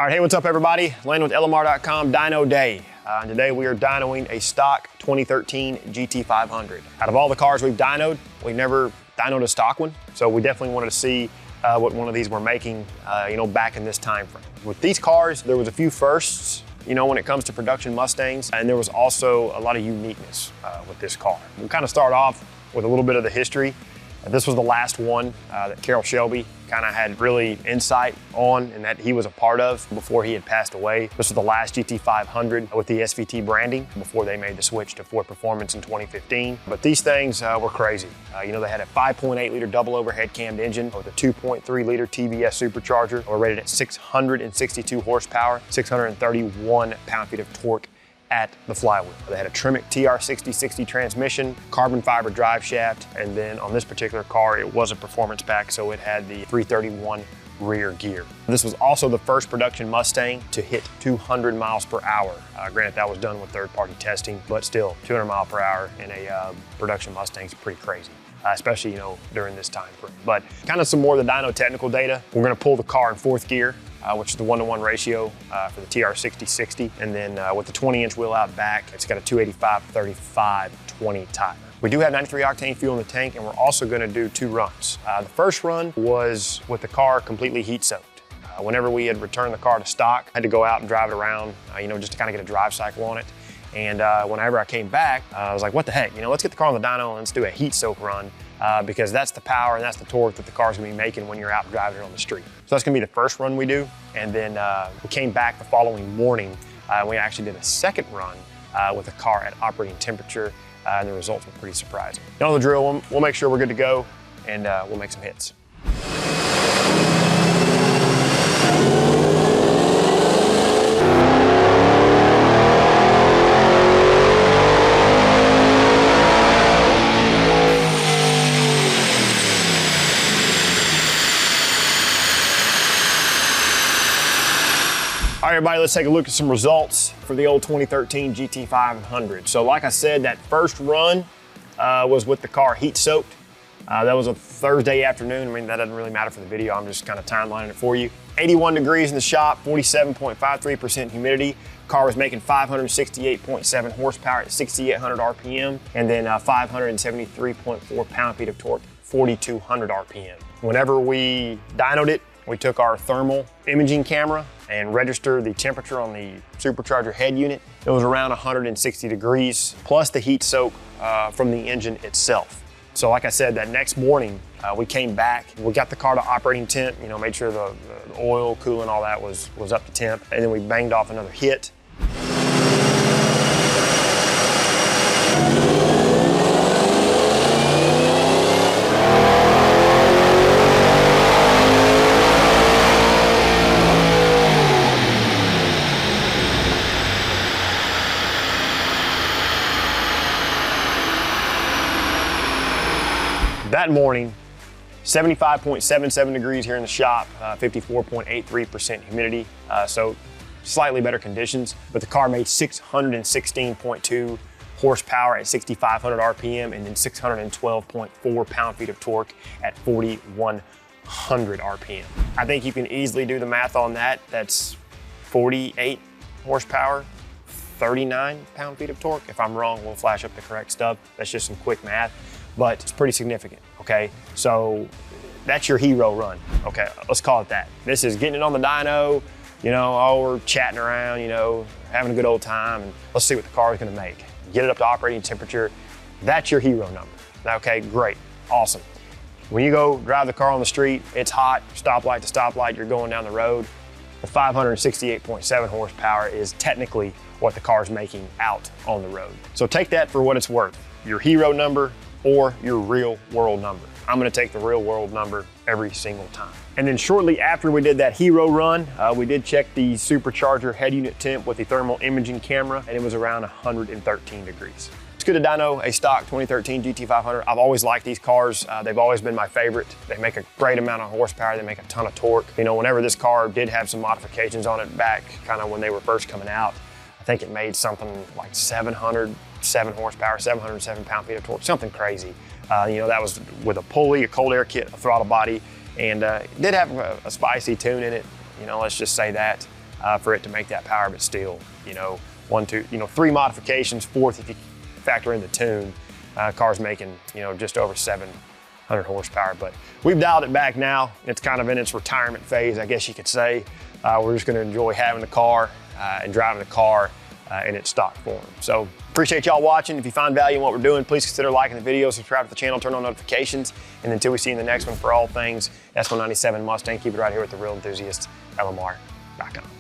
right, hey, what's up everybody? Landon with LMR.com, Dyno Day. Today we are dynoing a stock 2013 GT500. Out of all the cars we've dynoed, we've never dynoed a stock one. So we definitely wanted to see what one of these were making, back in this time frame. With these cars, there was a few firsts, when it comes to production Mustangs, and there was also a lot of uniqueness with this car. We'll kind of start off with a little bit of the history. This was the last one that Carroll Shelby kind of had really insight on and that he was a part of before he had passed away. This was the last GT500 with the SVT branding before they made the switch to Ford Performance in 2015. But these things were crazy. They had a 5.8 liter double overhead cammed engine with a 2.3 liter TVS supercharger. We're rated at 662 horsepower, 631 pound-feet of torque at the flywheel. They had a Tremec TR6060 transmission, carbon fiber drive shaft, and then on this particular car, it was a performance pack, so it had the 331 rear gear. This was also the first production Mustang to hit 200 miles per hour. Granted, that was done with third-party testing, but still, 200 miles per hour in a production Mustang is pretty crazy. Especially, during this time frame. But kind of some more of the dyno technical data. We're gonna pull the car in fourth gear, which is the 1-to-1 ratio for the TR6060. And then with the 20-inch wheel out back, it's got a 285/35/20 tire. We do have 93 octane fuel in the tank, and we're also gonna do 2 runs. The first run was with the car completely heat soaked. Whenever we had returned the car to stock, I had to go out and drive it around, just to kind of get a drive cycle on it. And whenever I came back, I was like, what the heck? Let's get the car on the dyno and let's do a heat soak run because that's the power and that's the torque that the car's gonna be making when you're out driving it on the street. So that's gonna be the first run we do. And then we came back the following morning. We actually did a second run with the car at operating temperature and the results were pretty surprising. You know the drill, we'll make sure we're good to go and we'll make some hits. All right, everybody, let's take a look at some results for the old 2013 GT500. So like I said, that first run was with the car heat soaked. That was a Thursday afternoon. I mean, that doesn't really matter for the video. I'm just kind of timelining it for you. 81 degrees in the shop, 47.53% humidity. Car was making 568.7 horsepower at 6,800 RPM, and then 573.4 pound-feet of torque, 4,200 RPM. Whenever we dynoed it, we took our thermal imaging camera and registered the temperature on the supercharger head unit. It was around 160 degrees, plus the heat soak from the engine itself. So like I said, that next morning, we came back, we got the car to operating temp, made sure the oil, coolant, all that was up to temp, and then we banged off another hit. That morning, 75.77 degrees here in the shop, 54.83% humidity, so slightly better conditions, but the car made 616.2 horsepower at 6,500 RPM and then 612.4 pound-feet of torque at 4,100 RPM. I think you can easily do the math on that. That's 48 horsepower, 39 pound-feet of torque. If I'm wrong, we'll flash up the correct stuff. That's just some quick math, but it's pretty significant, okay? So that's your hero run, okay? Let's call it that. This is getting it on the dyno, we're chatting around, having a good old time, and let's see what the car is gonna make. Get it up to operating temperature. That's your hero number. Okay, great, awesome. When you go drive the car on the street, it's hot, stoplight to stoplight, you're going down the road. The 568.7 horsepower is technically what the car's making out on the road. So take that for what it's worth, your hero number or your real world number. I'm gonna take the real world number every single time. And then shortly after we did that hero run, we did check the supercharger head unit temp with the thermal imaging camera, and it was around 113 degrees. It's good to dyno a stock 2013 GT500. I've always liked these cars. They've always been my favorite. They make a great amount of horsepower. They make a ton of torque. Whenever this car did have some modifications on it back kind of when they were first coming out, I think it made something like 707 horsepower, 707 pound-feet of torque, something crazy. That was with a pulley, a cold air kit, a throttle body, and it did have a spicy tune in it. Let's just say that. for it to make that power, but still, you know, 3 modifications, 4th if you factor in the tune. Car's making, you know, just over 700 horsepower, but we've dialed it back now. It's kind of in its retirement phase, I guess you could say. We're just gonna enjoy having the car and driving the car in its stock form. So appreciate y'all watching. If you find value in what we're doing, please consider liking the video, subscribe to the channel, turn on notifications, and until we see you in the next one, for all things S197 Mustang, keep it right here with the real enthusiast, LMR.com.